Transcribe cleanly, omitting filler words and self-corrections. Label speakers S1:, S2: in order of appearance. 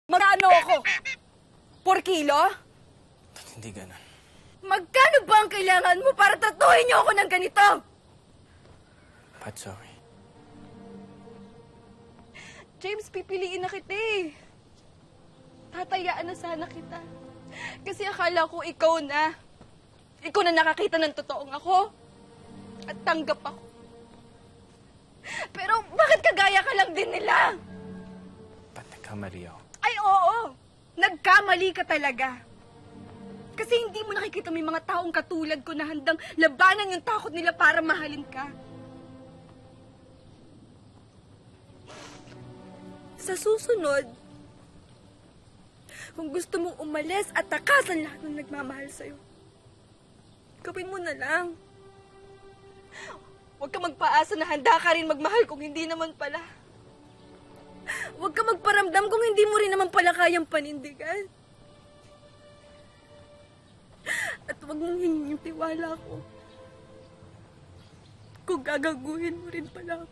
S1: Magkano ako? 4 kilo?
S2: Hindi ganun.
S1: Magkano ba ang kailangan mo para tatuhin niyo ako ng ganito?
S2: Pat, sorry.
S1: James, pipiliin na kita eh. Tatayaan na sana kita. Kasi akala ko ikaw na. Ikaw na nakakita ng totoong ako. At tanggap ako. Pero bakit kagaya ka lang din nila?
S2: Pat, nagkamali ako.
S1: Ay oo, nagkamali ka talaga. Kasi hindi mo nakikita may mga taong katulad ko na handang labanan yung takot nila para mahalin ka. Sa susunod, kung gusto mong umalis at takasan lahat ng nagmamahal sa'yo, gawin mo na lang. Huwag ka magpaasa na handa ka rin magmahal kung hindi naman pala. Huwag ka magparamdam kung hindi mo rin naman pala kayang panindigan. At huwag mong hingin yung tiwala ko kung gagaguhin mo rin pala ako.